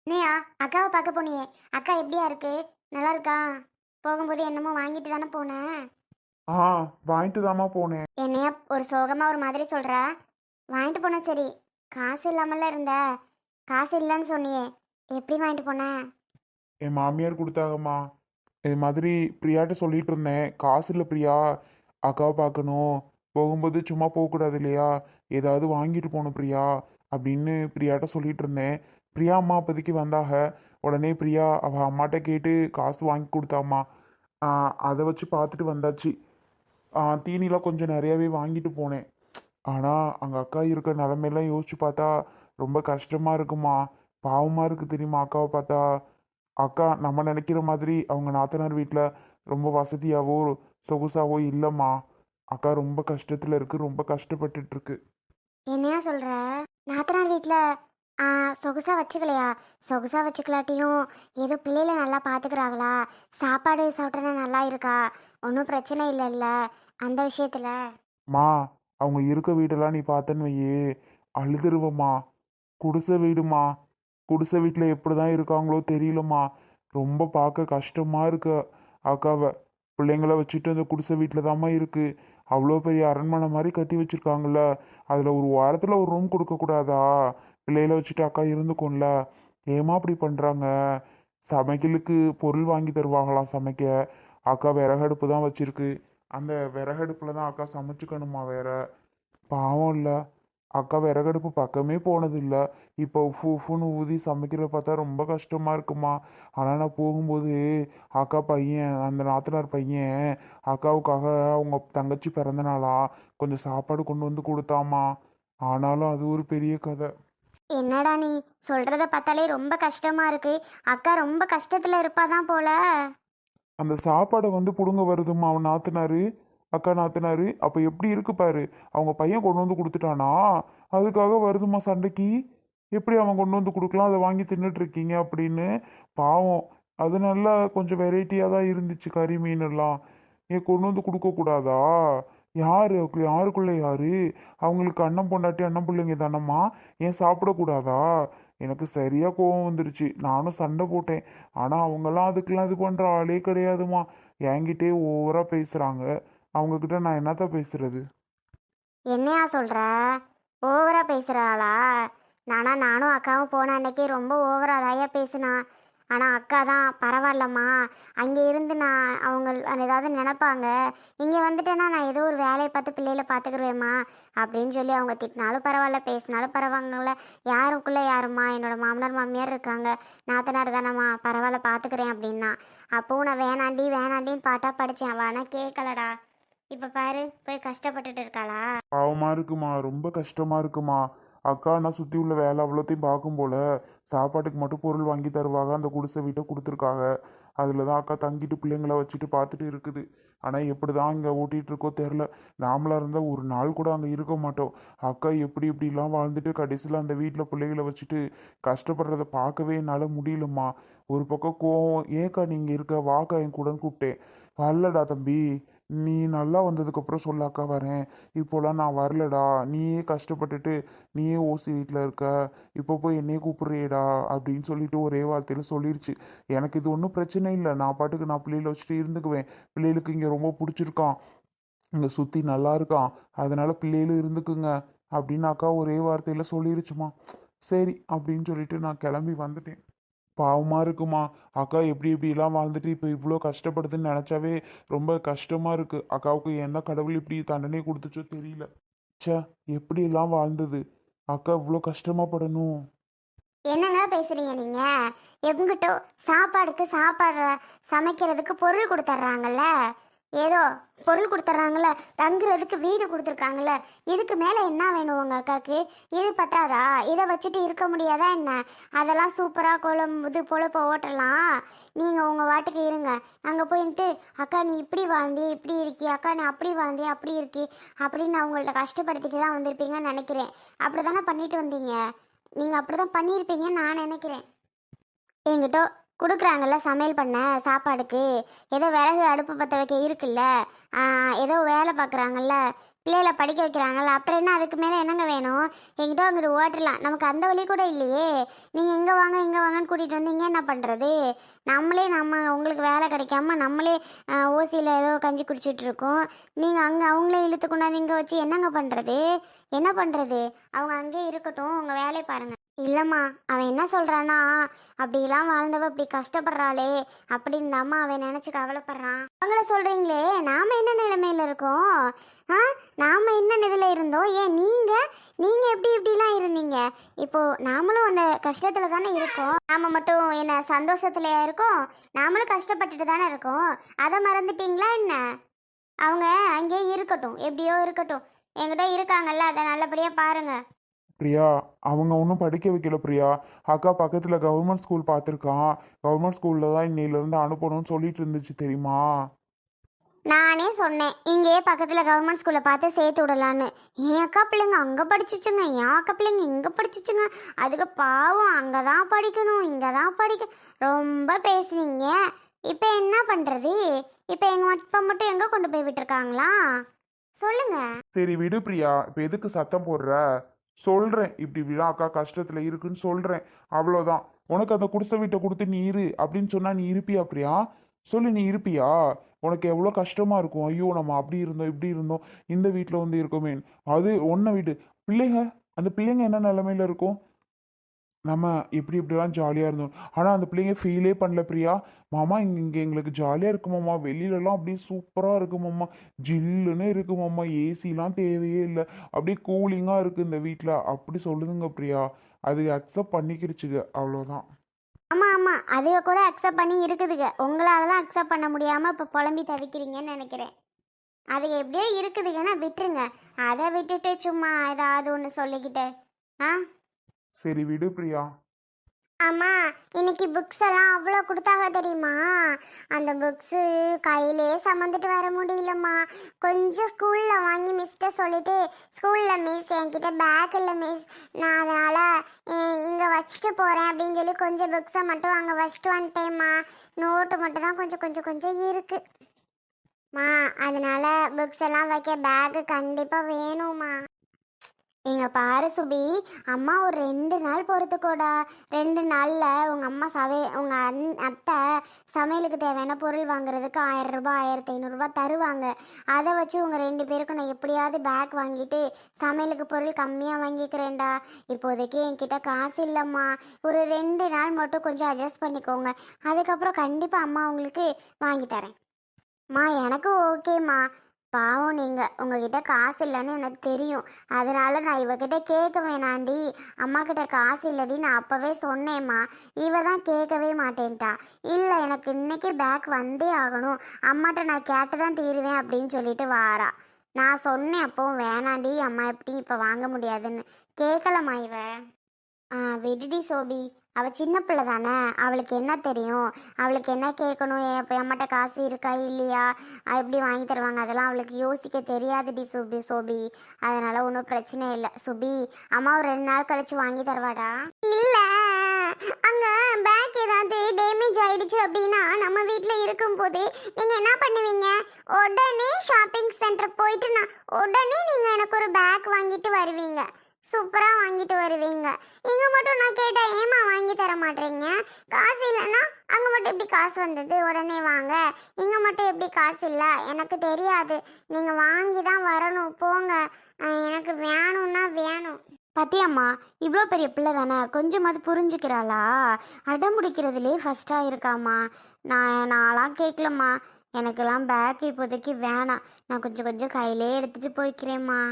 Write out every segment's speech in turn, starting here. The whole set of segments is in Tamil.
என்னையா அக்காவை பார்க்க போனியே? அக்கா எப்படியா இருக்கு? நல்லா இருக்கா? போகும்போது என்னமோ வாங்கிட்டு தானே போனேன். ஆ வாங்கிட்டு தாம்மா போனேன். என்னையா ஒரு சோகமா ஒரு மாதிரி சொல்ற? வாங்கிட்டு போன சரி, காசு இல்லாமல இருந்த. காசு இல்லைன்னு சொன்னியே, எப்படி வாங்கிட்டு போன? என் மாமியார் கொடுத்தாங்கம்மா. இது மாதிரி பிரியாட்ட சொல்லிட்டு இருந்தேன், காசு இல்லை பிரியா, அக்காவை பார்க்கணும், போகும்போது சும்மா போகக்கூடாது இல்லையா, ஏதாவது வாங்கிட்டு போகணும் பிரியா அப்படின்னு பிரியாட்ட சொல்லிட்டு இருந்தேன். பிரியா அம்மா அப்போதைக்கு வந்தாக. உடனே பிரியா அவள் அம்மாட்ட கேட்டு காசு வாங்கி கொடுத்தாம்மா. அதை வச்சு பார்த்துட்டு வந்தாச்சு. தீனிலாம் கொஞ்சம் நிறையாவே வாங்கிட்டு போனேன். ஆனால் அங்கே அக்கா இருக்க நிலமையெல்லாம் யோசிச்சு பார்த்தா ரொம்ப கஷ்டமாக இருக்குமா. பாவமாக இருக்குது தெரியுமா அக்காவை பார்த்தா. அக்கா நம்ம நினைக்கிற மாதிரி அவங்க நாத்தனார் வீட்டில் ரொம்ப வசதியாவோ சொகுசாவோ இல்லைம்மா. அக்கா ரொம்ப கஷ்டத்தில் இருக்குது, ரொம்ப கஷ்டப்பட்டுட்டு இருக்கு. என்னையா சொல்ற? நாத்தனார் வீட்டில் சொகுசா வச்சுக்கலையா? சொகுசா வச்சுக்கலாட்டியும் ஏதோ பிள்ளைல நல்லா பார்த்துக்கிறாங்களா? சாப்பாடு சாப்பிட்றனா நல்லா இருக்கா? ஒன்றும் பிரச்சனை இல்லைல்ல அந்த விஷயத்துல? மா, அவங்க இருக்க வீடெல்லாம் நீ பார்த்தன்னு வையே, அழுதுருவம்மா. குடிசை வீடுமா. குடிசை வீட்டில் எப்படி தான் இருக்காங்களோ தெரியலம்மா. ரொம்ப பார்க்க கஷ்டமாக இருக்கு அக்காவை. பிள்ளைங்கள வச்சுட்டு அந்த குடிசை வீட்டில் தாம்மா இருக்கு. அவ்வளோ பெரிய அரண்மனை மாதிரி கட்டி வச்சிருக்காங்கல்ல, அதில் ஒரு வாரத்தில் ஒரு ரூம் கொடுக்கக்கூடாதா? பிள்ளைகளை வச்சுட்டு அக்கா இருந்துக்கும்ல. ஏமா அப்படி பண்ணுறாங்க? சமைக்கலுக்கு பொருள் வாங்கி தருவாங்களாம் சமைக்க. அக்கா விறகடுப்பு தான் வச்சிருக்கு. அந்த விறகடுப்பில் தான் அக்கா சமைச்சுக்கணுமா வேற. பாவம் இல்லை. அக்கா விறகடுப்பு பக்கமே போனதில்லை. இப்போ உஃபு உஃப்னு ஊதி சமைக்கிறத பார்த்தா ரொம்ப கஷ்டமாக இருக்குமா. ஆனால் நான் போகும்போது அக்கா பையன், அந்த நாத்தனார் பையன் அக்காவுக்காக அவங்க தங்கச்சி பிறந்த நாளா கொஞ்சம் சாப்பாடு கொண்டு வந்து கொடுத்தாமா. ஆனாலும் அது ஒரு பெரிய கதை. என்னடா நீ சொல்றத பார்த்தாலே ரொம்ப கஷ்டமா இருக்கு. அக்கா ரொம்ப கஷ்டத்துல இருப்பாதான் போல. அந்த சாப்பாடை வந்து பிடுங்க வருதுமா அவன் நாத்தனாரு, அக்கா நாத்தனாரு. அப்போ எப்படி இருக்கு பாரு. அவங்க பையன் கொண்டு வந்து கொடுத்துட்டானா, அதுக்காக வருதுமா சண்டைக்கு. எப்படி அவன் கொண்டு வந்து கொடுக்கலாம், அதை வாங்கி தின்னுட்டு இருக்கீங்க அப்படின்னு. பாவம். அது நல்லா கொஞ்சம் வெரைட்டியாக தான் இருந்துச்சு கறி மீன் எல்லாம். ஏன் கொண்டு வந்து கொடுக்கக்கூடாதா? யாரு யாருக்குள்ள யாரு? அவங்களுக்கு அண்ணன் பொண்டாட்டி அண்ணன் பிள்ளைங்க தானம்மா. ஏன் சாப்பிடக்கூடாதா? எனக்கு சரியா கோவம் வந்துருச்சு. நானும் சண்டை போட்டேன். ஆனால் அவங்கெல்லாம் அதுக்கெல்லாம் இது பண்ணுற ஆளே கிடையாதுமா. என்கிட்டே ஓவராக பேசுகிறாங்க. அவங்கக்கிட்ட நான் என்னத்த பேசுறது? என்னையா சொல்ற? ஓவரா பேசுறாளா? நானும் அக்காவும் போன அன்னைக்கே ரொம்ப ஓவரா தாயா பேசினா. ஆனா அக்கா தான் பரவாயில்லம்மா, அங்கே இருந்து நான் அவங்க ஏதாவது நினைப்பாங்க, இங்கே வந்துட்டேன்னா நான் ஏதோ ஒரு வேலையை பார்த்து பிள்ளைகளை பார்த்துக்குருவேம்மா அப்படின்னு சொல்லி அவங்க திட்டினாலும் பரவாயில்ல, பேசினாலும் பரவாயில்ல. யாருக்குள்ளே யாரும்மா, என்னோட மாமனார் மாமியார் இருக்காங்க, நாத்தனார் தானம்மா, பரவாயில்ல பார்த்துக்கிறேன் அப்படின்னா. அப்பவும் நான் வேணாண்டி வேணாண்டின்னு பாட்டா படித்தேன். அவள் ஆனால் கேட்கலடா. இப்போ பாரு போய் கஷ்டப்பட்டுட்டு இருக்காளா? பாவமாக இருக்குமா, ரொம்ப கஷ்டமாக இருக்குமா. அக்கா நான் சுற்றி உள்ள வேலை அவ்வளோத்தையும் பார்க்கும் போல சாப்பாட்டுக்கு மட்டும் பொருள் வாங்கி தருவாங்க. அந்த குடிசை வீட்டை கொடுத்துருக்காங்க. அதில் தான் அக்கா தங்கிட்டு பிள்ளைங்கள வச்சுட்டு பார்த்துட்டு இருக்குது. ஆனால் எப்படி தான் இங்கே ஓட்டிகிட்டு இருக்கோ தெரில. நாமளாக இருந்தால் ஒரு நாள் கூட அங்கே இருக்க மாட்டோம். அக்கா எப்படி இப்படிலாம் வாழ்ந்துட்டு கடைசியில் அந்த வீட்டில் பிள்ளைகளை வச்சுட்டு கஷ்டப்படுறத பார்க்கவே என்னால் முடியலம்மா. ஒரு பக்கம் கோவம், ஏக்கா நீங்கள் இருக்க வாக்கா என் கூடன்னு கூப்பிட்டேன். வரலடா தம்பி, நீ நல்லா வந்ததுக்கப்புறம் சொல்லாக்கா வரேன். இப்போலாம் நான் வரலடா, நீயே கஷ்டப்பட்டுட்டு நீயே ஓசி வீட்டில் இருக்க, இப்போ போய் என்னையே கூப்பிட்றியேடா அப்படின்னு சொல்லிட்டு ஒரே வார்த்தையில் சொல்லிருச்சு. எனக்கு இது ஒன்றும் பிரச்சனை இல்லை, நான் பாட்டுக்கு நான் பிள்ளைகளை வச்சுட்டு இருந்துக்குவேன். பிள்ளைகளுக்கு இங்கே ரொம்ப பிடிச்சிருக்கான், இங்கே சுற்றி நல்லா இருக்கான், அதனால பிள்ளைகளும் இருந்துக்குங்க அப்படின்னு அக்கா ஒரே வார்த்தையில் சொல்லிருச்சுமா. சரி அப்படின்னு சொல்லிட்டு நான் கிளம்பி வந்துட்டேன். பாவமாக இருக்குமா. அக்கா எப்படி எப்படிலாம் வாழ்ந்துட்டு இப்போ இவ்வளோ கஷ்டப்படுதுன்னு நினச்சாவே ரொம்ப கஷ்டமாக இருக்குது. அக்காவுக்கு எந்த கடவுள் இப்படி தண்டனை கொடுத்துச்சோ தெரியல. ச்சே, எப்படியெல்லாம் வாழ்ந்தது. அக்கா இவ்வளோ கஷ்டமா படணும்? என்னங்க பேசுறீங்க நீங்க? எங்கிட்ட சாப்பாடுக்கு சாப்பாடு சமைக்கிறதுக்கு பொருள் கொடுத்துட்றாங்கல்ல, ஏதோ பொருள் கொடுத்துட்றாங்கல்ல, தங்குறதுக்கு வீடு கொடுத்துருக்காங்கல்ல, இதுக்கு மேலே என்ன வேணும் உங்க அக்காவுக்கு? இது பத்தாதா? இதை வச்சுட்டு இருக்க முடியாதா என்ன? அதெல்லாம் சூப்பராக குழம்பு இது பொழப்ப ஓட்டலாம். நீங்கள் உங்கள் வாட்டுக்கு இருங்க. அங்கே போயிட்டு அக்கா நீ இப்படி வாழ்ந்தி இப்படி இருக்கி, அக்கா நீ அப்படி வாழ்ந்தி அப்படி இருக்கி அப்படின்னு அவங்கள்ட்ட கஷ்டப்படுத்திட்டு தான் வந்திருப்பீங்கன்னு நினைக்கிறேன். அப்படி தானே பண்ணிட்டு வந்தீங்க. நீங்கள் அப்படி தான் பண்ணியிருப்பீங்கன்னு நான் நினைக்கிறேன். என்கிட்ட கொடுக்குறாங்கல்ல சமையல் பண்ண சாப்பாடுக்கு, ஏதோ விறகு அடுப்பு பற்ற வைக்க இருக்குல்ல, ஏதோ வேலை பார்க்குறாங்கல்ல, பிள்ளைகளை படிக்க வைக்கிறாங்கல்ல, அப்புறம் என்ன அதுக்கு மேலே என்னங்க வேணும்? எங்கிட்ட அங்கிட்டு ஓட்டலாம், நமக்கு அந்த வழி கூட இல்லையே. நீங்கள் இங்கே வாங்க இங்கே வாங்கன்னு கூட்டிகிட்டு வந்தீங்க, என்ன பண்ணுறது? நம்ம உங்களுக்கு வேலை கிடைக்காம நம்மளே ஓசியில் ஏதோ கஞ்சி குடிச்சிட்டு இருக்கோம். நீங்கள் அங்கே அவங்களே இழுத்து கொண்டாந்து இங்கே வச்சு என்னங்க பண்ணுறது? என்ன பண்ணுறது? அவங்க அங்கேயே இருக்கட்டும், உங்கள் வேலையை பாருங்கள். இல்லைம்மா, அவன் என்ன சொல்கிறான்னா, அப்படிலாம் வாழ்ந்தவ இப்படி கஷ்டப்படுறாளே அப்படின்னு தாம்மா அவன் நினச்சி கவலைப்படுறான். அவங்கள சொல்கிறீங்களே, நாம் என்ன நிலைமையில் இருக்கோம்? ஆ, நாம் என்ன நிலையில் இருந்தோம்? ஏன் நீங்கள் எப்படி இப்படிலாம் இருந்தீங்க? இப்போது நாமளும் அந்த கஷ்டத்தில் தானே இருக்கோம். நாம் மட்டும் என்ன சந்தோஷத்துலையா இருக்கோம்? நாமளும் கஷ்டப்பட்டுட்டு தானே இருக்கோம். அதை மறந்துட்டீங்களா என்ன? அவங்க அங்கேயே இருக்கட்டும், எப்படியோ இருக்கட்டும். என்கிட்ட இருக்காங்கல்ல, அதை நல்லபடியாக பாருங்கள். பிரியா, அவங்க ஒன்றும் படிக்க வைக்கல பிரியா. அக்கா பக்கத்தில் கவர்மெண்ட் ஸ்கூல் பார்த்துருக்கான். கவர்மெண்ட் ஸ்கூலில் தான் இன்னையிலேருந்து அனுப்பணும்னு சொல்லிட்டு இருந்துச்சு தெரியுமா? நானே சொன்னேன், இங்கேயே பக்கத்தில் கவர்மெண்ட் ஸ்கூலில் பார்த்து சேர்த்து விடலான்னு. என் அக்கா பிள்ளைங்க அங்கே படிச்சிச்சுங்க, என் அக்கா பிள்ளைங்க இங்கே படிச்சிச்சுங்க. அதுக்கு பாவம் அங்கே தான் படிக்கணும், இங்கே தான் படிக்கணும் ரொம்ப பேசுனீங்க. இப்போ என்ன பண்ணுறது? இப்போ மட்டும் எங்கே கொண்டு போய் விட்டுருக்காங்களா? சொல்லுங்க. சரி விடு பிரியா, இப்போ எதுக்கு சத்தம் போடுற? சொல்கிறேன், இப்படி இப்படிலாம் அக்கா கஷ்டத்தில் இருக்குன்னு சொல்கிறேன், அவ்வளோதான். உனக்கு அந்த குடிசை வீட்டை கொடுத்து நீ இரு அப்படின்னு சொன்னால் நீ இருப்பியா பிரியா? சொல்லு, நீ இருப்பியா? உனக்கு எவ்வளோ கஷ்டமாக இருக்கும். ஐயோ, நம்ம அப்படி இருந்தோம் இப்படி இருந்தோம், இந்த வீட்டில் வந்து இருக்கோமே. அது ஒன்றை விடு. பிள்ளைங்க, அந்த பிள்ளைங்க என்ன நிலமையில இருக்கும்? நம்ம இப்படிலாம் ஜாலியாக இருந்தோம், ஆனால் அந்த பிள்ளைங்க ஃபீலே பண்ணல பிரியா. மாமா இங்கே எங்களுக்கு ஜாலியாக இருக்குமாம்மா, வெளியிலலாம் அப்படியே சூப்பராக இருக்குமாம்மா, ஜில்லுன்னு இருக்குமாம்மா, ஏசிலாம் தேவையே இல்லை, அப்படியே கூலிங்காக இருக்குது இந்த வீட்டில் அப்படி சொல்லுதுங்க பிரியா. அது அக்செப்ட் பண்ணிக்கிருச்சுங்க, அவ்வளோதான். ஆமாம், அதுக கூட அக்செப்ட் பண்ணி இருக்குதுங்க. உங்களால் தான் அக்செப்ட் பண்ண முடியாமல் இப்போ புலம்பி தவிக்கிறீங்கன்னு நினைக்கிறேன். அதுக்கு எப்படியோ இருக்குதுங்கன்னா விட்டுருங்க. அதை விட்டுட்டு சும்மா ஏதாவது ஒன்று சொல்லிக்கிட்டு. ஆ, சரி விடு பிரியா. அம்மா, இன்னைக்கு புக்ஸ் எல்லாம் அவ்வளோ கொடுத்தாங்க தெரியுமா? அந்த புக்ஸு கையிலே சுமந்துட்டு வர முடியலம்மா. கொஞ்சம் ஸ்கூலில் வாங்கி மிஸ்கிட்ட சொல்லிட்டு, ஸ்கூலில் மிஸ் என்கிட்ட பேக் இல்லை மிஸ், நான் அதனால் இங்கே வச்சுட்டு போகிறேன் அப்படின்னு சொல்லி கொஞ்சம் புக்ஸை மட்டும் அங்கே வச்சுட்டு வந்துட்டேம்மா. நோட்டு மட்டும் தான் கொஞ்சம் இருக்குமா. அதனால புக்ஸ் எல்லாம் வைக்க பேக்கு கண்டிப்பாக வேணும்மா. இங்க பாரு சுபி, அம்மா ஒரு 2 நாள் பொறுத்துக்கோடா. 2 நாளில் உங்கள் அத்தை சமையலுக்கு தேவையான பொருள் வாங்குறதுக்கு 1000 ரூபாய் 1500 தருவாங்க. அதை வச்சு உங்கள் 2 பேருக்கும் நான் எப்படியாவது பேக் வாங்கிட்டு சமையலுக்கு பொருள் கம்மியாக வாங்கிக்கிறேன்டா. இப்போதைக்கு என்கிட்ட காசு இல்லைம்மா. ஒரு 2 நாள் மட்டும் கொஞ்சம் அட்ஜஸ்ட் பண்ணிக்கோங்க. அதுக்கப்புறம் கண்டிப்பாக அம்மா உங்களுக்கு வாங்கி தரேன். எனக்கு ஓகேம்மா. பாவம், உங்ககிட்ட காசு இல்லைன்னு எனக்கு தெரியும். அதனால நான் இவகிட்ட கேட்க வேணாண்டி, அம்மா கிட்ட காசு இல்லடி நான் அப்போவே சொன்னேம்மா. இவ தான் கேட்கவே மாட்டேன்ட்டா. இல்லை, எனக்கு இன்னைக்கு பேக் வந்தே ஆகணும், அம்மாட்ட நான் கேட்டு தான் தீருவேன் அப்படின்னு சொல்லிட்டு வாரா. நான் சொன்னேன் அப்போவும் வேணாண்டி, அம்மா எப்படி இப்போ வாங்க முடியாதுன்னு. கேட்கலம்மா இவ. விடுடி சோபி, அவள் சின்ன பிள்ளை தானே, அவளுக்கு என்ன தெரியும்? அவளுக்கு என்ன கேட்கணும், இப்போ அம்மாட்ட காசு இருக்கா இல்லையா, எப்படி வாங்கி தருவாங்க, அதெல்லாம் அவளுக்கு யோசிக்க தெரியாதுடி சோபி. அதனால ஒன்றும் பிரச்சனை இல்லை சுபி. அம்மா ஒரு 2 நாள் கழிச்சு வாங்கி தருவாடா. இல்லை, அங்கே பேக் ஏதாவது டேமேஜ் ஆயிடுச்சு அப்படின்னா நம்ம வீட்டில் இருக்கும்போது நீங்கள் என்ன பண்ணுவீங்க? உடனே ஷாப்பிங் சென்டர் போயிட்டு உடனே நீங்கள் எனக்கு ஒரு பேக் வாங்கிட்டு வருவீங்க, சூப்பராக வாங்கிட்டு வருவீங்க. இங்கே மட்டும் நான் கேட்டேன், ஏமா வாங்கி தர மாட்டேறீங்க? காசு இல்லைன்னா அங்கே மட்டும் எப்படி காசு வந்தது? உடனே வாங்க, இங்கே மட்டும் எப்படி காசு இல்லை? எனக்கு தெரியாது, நீங்கள் வாங்கி தான் வரணும், போங்க. எனக்கு வேணும்னா வேணும். பத்தியம்மா, இவ்வளோ பெரிய பிள்ளை தானே, கொஞ்சமாவது புரிஞ்சுக்கிறாளா? அடம் முடிக்கிறதுலே ஃபஸ்ட்டாக இருக்காம்மா. நான்லாம் கேட்கலம்மா, எனக்கெல்லாம் பேக் இப்போதைக்கு வேணாம், நான் கொஞ்சம் கையிலே எடுத்துகிட்டு போய்க்கிறேம்மா.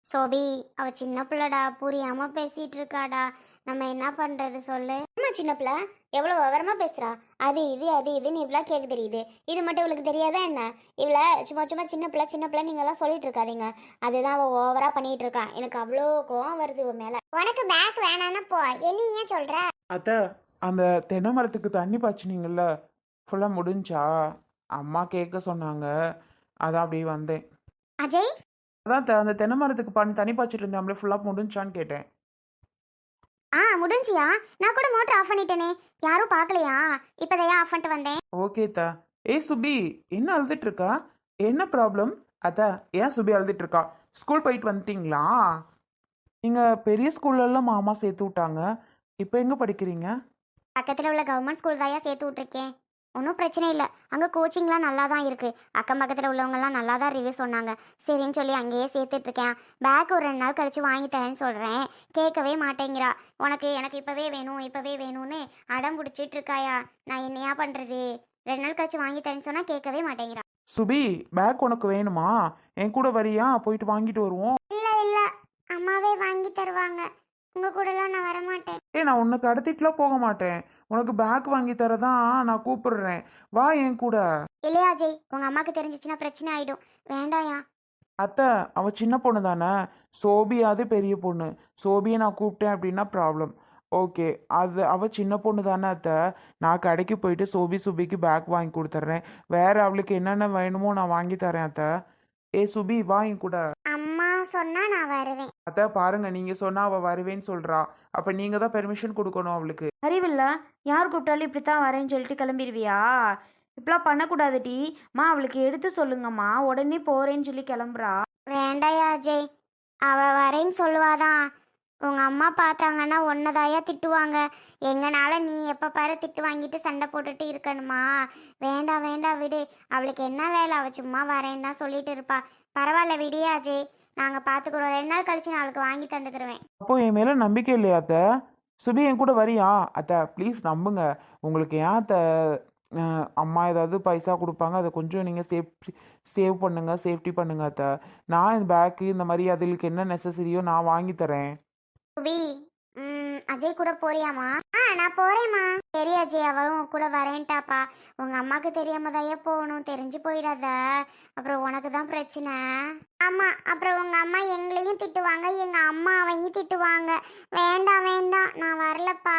சோபி, அவ சின்ன பிள்ளைடா, புரியாமல் பேசிகிட்டு இருக்காடா. நம்ம என்ன பண்ணுறது சொல்லு? அம்மா சின்ன பிள்ளை எவ்வளோ விவரமாக பேசுகிறா. அது இதுன்னு இவ்வளோ கேட்க தெரியுது, இது மட்டும் இவளுக்கு தெரியாதா என்ன? இவ்வளோ சும்மா சின்ன பிள்ளை நீங்கள்லாம் சொல்லிட்டு இருக்காதீங்க. அதுதான் அவள் ஓவராக பண்ணிகிட்டு இருக்கா. எனக்கு அவ்வளோ கோவம் வருது உன் மேலே. உனக்கு பேக் வேணான்னு போ, என்ன ஏன் சொல்கிற? அத்தை, அந்த தென்னை மரத்துக்கு தண்ணி பாய்ச்சினீங்கல்ல, ஃபுல்லாக முடிஞ்சா? அம்மா கேட்க சொன்னாங்க, அதான் அப்படியே வந்தேன். அஜய், அதான் அந்த தென்னை மரத்துக்கு தண்ணி பாய்ச்சிட்டு இருந்தேன், ஃபுல்லாக முடிஞ்சான்னு கேட்டேன். முடிஞ்சியா? நான் கூட மோட்டர் ஆஃப் பண்ணிட்டேனே, யாரும் பார்க்கலையா? இப்போதையா ஆஃப் பண்ணிட்டு வந்தேன். ஓகே தா. ஏய் சுபி, என்ன அழுதுட்டு இருக்கா? என்ன ப்ராப்ளம்? அத்தை ஏன் சுபி அழுதுட்டு இருக்கா? ஸ்கூல் போயிட்டு வந்துட்டீங்களா? நீங்கள் பெரிய ஸ்கூல்லலாம் மாமா சேர்த்து விட்டாங்க. இப்போ எங்கே படிக்கிறீங்க? பக்கத்தில் உள்ள கவர்மெண்ட் ஸ்கூல் தாயா சேர்த்து விட்ருக்கேன். ஒன்றும் பிரச்சனை இல்லை. அங்கே கோச்சிங்லாம் நல்லா தான் இருக்குது. அக்கம் பக்கத்தில் உள்ளவங்கலாம் நல்லா தான் ரிவ்யூ சொன்னாங்க. சரின்னு சொல்லி அங்கேயே சேர்த்துட்ருக்கேன். பேக் ஒரு 2 நாள் கழித்து வாங்கி தரேன்னு சொல்கிறேன். கேட்கவே மாட்டேங்கிறா. எனக்கு இப்போவே வேணும் இப்போவே வேணும்னு அடம் பிடிச்சிட்டு இருக்காயா. நான் என்னையா பண்ணுறது? 2 நாள் கழித்து வாங்கி தரேன்னு சொன்னால் கேட்கவே மாட்டேங்கிறா. சுபி பேக் உனக்கு வேணுமா? என் கூட வரியா? போயிட்டு வாங்கிட்டு வருவோம். இல்லை இல்லை, அம்மாவே வாங்கி தருவாங்க. உங்கள் கூடலாம் நான் வரமாட்டேன். நான் உன்னை கடத்திட்டுலாம் போக மாட்டேன். உனக்கு பேக் வாங்கி தரதான் நான் கூப்பிடுறேன். வா என் கூட. இல்லையா அஜய், உங்கள் அம்மாவுக்கு தெரிஞ்சிச்சுன்னா பிரச்சனை ஆகிடும். வேண்டாயா. அத்தை அவள் சின்ன பொண்ணு தானே. சோபியாவது பெரிய பொண்ணு. சோபியை நான் கூப்பிட்டேன் அப்படின்னா ப்ராப்ளம். ஓகே, அது அவள் சின்ன பொண்ணு தானே அத்தை. நான் கடைக்கு போயிட்டு சுபிக்கு பேக் வாங்கி கொடுத்துட்றேன். வேற அவளுக்கு என்னென்ன வேணுமோ நான் வாங்கி தரேன் அத்தை. சுபி வா என் கூட. அம்மா சொன்னால் நான் வருவேன். அத்தை பாருங்க, நீங்கள் சொன்னா அவள் வருவேன்னு சொல்கிறா. அப்போ நீங்கள் தான் பெர்மிஷன் கொடுக்கணும் அவளுக்கு. அறிவில்ல, யார் கூப்பிட்டாலும் இப்படி தான் வரேன்னு சொல்லிட்டு கிளம்பிடுவியா? இப்படிலாம் பண்ணக்கூடாதுடி. அவளுக்கு எடுத்து சொல்லுங்கம்மா, உடனே போகிறேன்னு சொல்லி கிளம்புறா. வேண்டாயா அஜய், அவள் வரேன்னு சொல்லுவாதான். உங்கள் அம்மா பார்த்தாங்கன்னா ஒன்னதாயா திட்டுவாங்க. எங்கனால நீ எப்போ பாரு திட்டு வாங்கிட்டு சண்டை போட்டுட்டு இருக்கணுமா? வேண்டாம் வேண்டாம் விடு. அவளுக்கு என்ன வேலை? அவள் சும்மா வரேன்னு தான் சொல்லிட்டு இருப்பா. பரவாயில்ல விடியா அஜய், நாங்கள் பார்த்துக்குறோம். 2 நாள் கழிச்சு நான் அவளுக்கு வாங்கி தந்துக்கிருவேன். அப்போ என் மேலே நம்பிக்கை இல்லையா அத்தை? சுபி என் கூட வரியா? அத்தை ப்ளீஸ் நம்புங்க. உங்களுக்கு ஏன் அத்தை அம்மா ஏதாவது பைசா கொடுப்பாங்க, அதை கொஞ்சம் நீங்கள் சேவ் பண்ணுங்க, சேஃப்டி பண்ணுங்க அத்தை. நான் இந்த பேக்கு இந்த மாதிரி அதுகளுக்கு என்ன நெசசரியோ நான் வாங்கி தரேன். சுபி, அஜய் கூட போறியாமா? நான் போறேம்மா. சரி அஜய், அவளும் கூட வரேன்ட்டாப்பா. உங்க அம்மாக்கு தெரியாம தாயே போகணும். தெரிஞ்சு போயிடாத, அப்புறம் உனக்கு தான் பிரச்சனை. ஆமா, அப்புறம் உங்க அம்மா எங்களையும் திட்டுவாங்க, எங்க அம்மாவையும் திட்டுவாங்க. வேண்டாம் வேண்டாம், நான் வரலப்பா.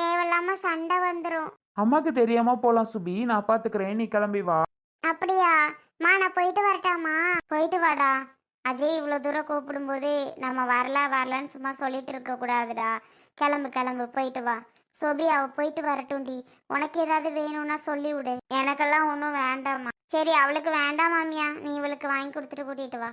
தேவையில்லாம சண்டை வந்துடும். அம்மாக்கு தெரியாம போகலாம் சுபி, நான் பார்த்துக்கிறேன். நீ கிளம்பி வா. அப்படியா? நான் போயிட்டு வரட்டாமா? போயிட்டு வாடா. அஜய் இவ்வளோ தூரம் கூப்பிடும்போது நம்ம வரலன்னு சும்மா சொல்லிட்டு இருக்கக்கூடாதுடா. கிளம்பு கிளம்பு, போயிட்டு வா. சோபி, அவள் போயிட்டு வரட்டும்டி. உனக்கு ஏதாவது வேணும்னா சொல்லி விடு. எனக்கெல்லாம் ஒன்றும் வேண்டாம்மா. சரி, அவளுக்கு வேண்டாம் மாமியா. நீ இவளுக்கு வாங்கி கொடுத்துட்டு கூட்டிகிட்டு வா.